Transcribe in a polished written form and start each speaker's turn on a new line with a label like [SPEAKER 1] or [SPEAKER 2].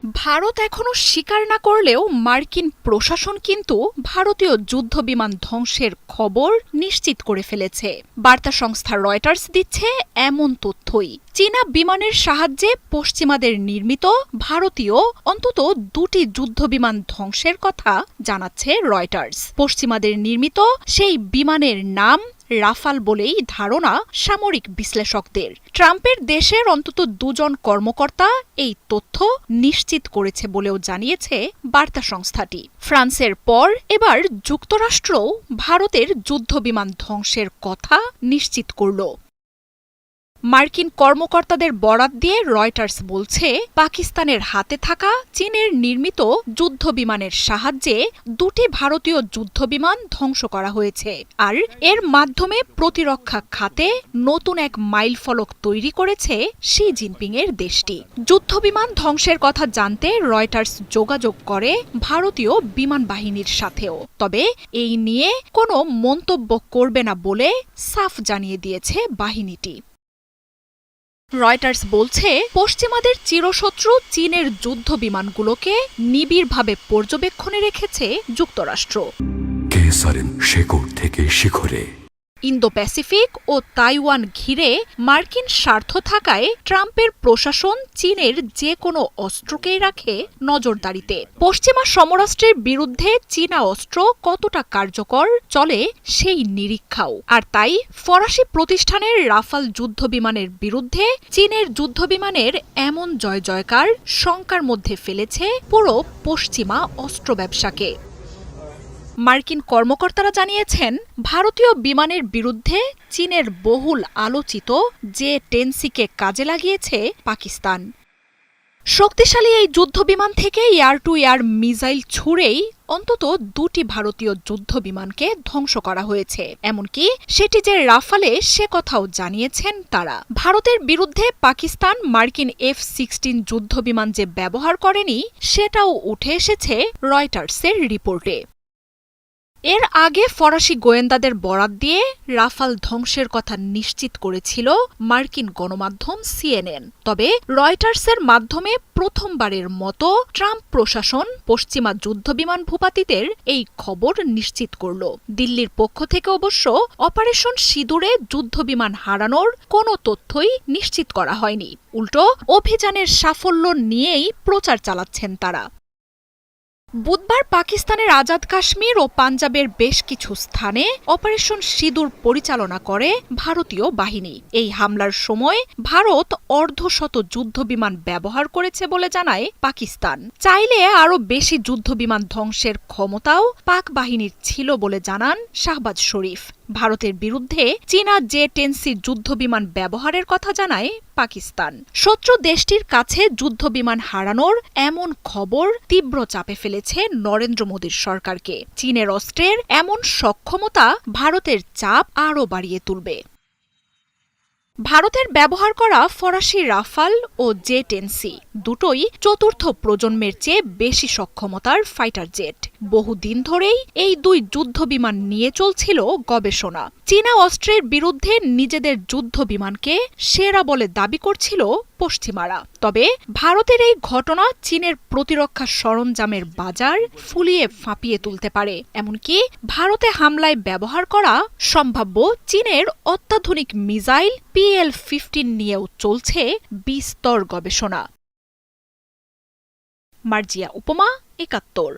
[SPEAKER 1] ভারত এখনো স্বীকার না করলেও মার্কিন প্রশাসন কিন্তু ভারতীয় যুদ্ধবিমান ধ্বংসের খবর নিশ্চিত করে ফেলেছে। বার্তা সংস্থা রয়টার্স দিচ্ছে এমন তথ্যই। চীনা বিমানের সাহায্যে পশ্চিমাদের নির্মিত ভারতীয় অন্তত দুটি যুদ্ধবিমান ধ্বংসের কথা জানাচ্ছে রয়টার্স। পশ্চিমাদের নির্মিত সেই বিমানের নাম রাফাল বলেই ধারণা সামরিক বিশ্লেষকদের। ট্রাম্পের দেশের অন্তত দুজন কর্মকর্তা এই তথ্য নিশ্চিত করেছে বলেও জানিয়েছে বার্তা সংস্থাটি। ফ্রান্সের পর এবার যুক্তরাষ্ট্রও ভারতের যুদ্ধবিমান ধ্বংসের কথা নিশ্চিত করল। মার্কিন কর্মকর্তাদের বরাত দিয়ে রয়টার্স বলছে, পাকিস্তানের হাতে থাকা চীনের নির্মিত যুদ্ধবিমানের সাহায্যে দুটি ভারতীয় যুদ্ধবিমান ধ্বংস করা হয়েছে, আর এর মাধ্যমে প্রতিরক্ষা খাতে নতুন এক মাইলফলক তৈরি করেছে শি জিনপিংয়ের দেশটি। যুদ্ধবিমান ধ্বংসের কথা জানতে রয়টার্স যোগাযোগ করে ভারতীয় বিমান বাহিনীর সাথেও, তবে এই নিয়ে কোনো মন্তব্য করবে না বলে সাফ জানিয়ে দিয়েছে বাহিনীটি। রয়টার্স বলছে, পশ্চিমাদের চিরশত্রু চীনের যুদ্ধ বিমানগুলোকে নিবিড়ভাবে পর্যবেক্ষণে রেখেছে যুক্তরাষ্ট্র। শেকড় থেকে শিখরে ইন্দো প্যাসিফিক ও তাইওয়ান ঘিরে মার্কিন স্বার্থ থাকায় ট্রাম্পের প্রশাসন চীনের যে কোনো অস্ত্রকেই রাখে নজরদারিতে। পশ্চিমা সমরাষ্ট্রের বিরুদ্ধে চীনা অস্ত্র কতটা কার্যকর চলে সেই নিরীক্ষাও। আর তাই ফরাসি প্রতিষ্ঠানের রাফাল যুদ্ধবিমানের বিরুদ্ধে চীনের যুদ্ধবিমানের এমন জয় জয়কার শঙ্কার মধ্যে ফেলেছে পুরো পশ্চিমা অস্ত্র ব্যবসাকে। মার্কিন কর্মকর্তারা জানিয়েছেন, ভারতীয় বিমানের বিরুদ্ধে চীনের বহুল আলোচিত জে-10C-কে কাজে লাগিয়েছে পাকিস্তান। শক্তিশালী এই যুদ্ধবিমান থেকে এয়ার টু এয়ার মিসাইল ছুড়েই অন্তত দুটি ভারতীয় যুদ্ধবিমানকে ধ্বংস করা হয়েছে। এমনকি সেটি যে রাফালে সে কথাও জানিয়েছেন তারা। ভারতের বিরুদ্ধে পাকিস্তান মার্কিন F-16 যুদ্ধবিমান যে ব্যবহার করেনি সেটাও উঠে এসেছে রয়টার্সের রিপোর্টে। এর আগে ফরাসি গোয়েন্দাদের বরাত দিয়ে রাফাল ধ্বংসের কথা নিশ্চিত করেছিল মার্কিন গণমাধ্যম CNN। তবে রয়টার্সের মাধ্যমে প্রথমবারের মতো ট্রাম্প প্রশাসন পশ্চিমা যুদ্ধবিমান ভূপাতিতের এই খবর নিশ্চিত করল। দিল্লির পক্ষ থেকে অবশ্য অপারেশন সিঁদুরে যুদ্ধবিমান হারানোর কোনো তথ্যই নিশ্চিত করা হয়নি। উল্টো অভিযানের সাফল্য নিয়েই প্রচার চালাচ্ছেন তারা। বুধবার পাকিস্তানের আজাদ কাশ্মীর ও পাঞ্জাবের বেশ কিছু স্থানে অপারেশন সিঁদুর পরিচালনা করে ভারতীয় বাহিনী। এই হামলার সময় ভারত অর্ধশত যুদ্ধবিমান ব্যবহার করেছে বলে জানায় পাকিস্তান। চাইলে আরও বেশি যুদ্ধবিমান ধ্বংসের ক্ষমতাও পাক বাহিনীর ছিল বলে জানান শাহবাজ শরীফ। ভারতের বিরুদ্ধে চীনা জে-10C যুদ্ধবিমান ব্যবহারের কথা জানায় পাকিস্তান। শত্রু দেশটির কাছে যুদ্ধবিমান হারানোর এমন খবর তীব্র চাপে ফেলেছে নরেন্দ্র মোদীর সরকারকে। চীনের অস্ত্রের এমন সক্ষমতা ভারতের চাপ আরও বাড়িয়ে তুলবে। ভারতের ব্যবহার করা ফরাসি রাফাল ও জে-10C দুটোই চতুর্থ প্রজন্মের চেয়ে বেশি সক্ষমতার ফাইটার জেট। বহুদিন ধরেই এই দুই যুদ্ধবিমান নিয়ে চলছিল গবেষণা। চীনা অস্ত্রের বিরুদ্ধে নিজেদের যুদ্ধবিমানকে সেরা বলে দাবি করছিল পশ্চিমারা। তবে ভারতের এই ঘটনা চীনের প্রতিরক্ষা সরঞ্জামের বাজার ফুলিয়ে ফাঁপিয়ে তুলতে পারে। এমনকি ভারতে হামলায় ব্যবহার করা সম্ভাব্য চীনের অত্যাধুনিক মিসাইল PL-15 নিয়েও চলছে বিস্তর গবেষণা। মার্জিয়া উপমা, ৭১।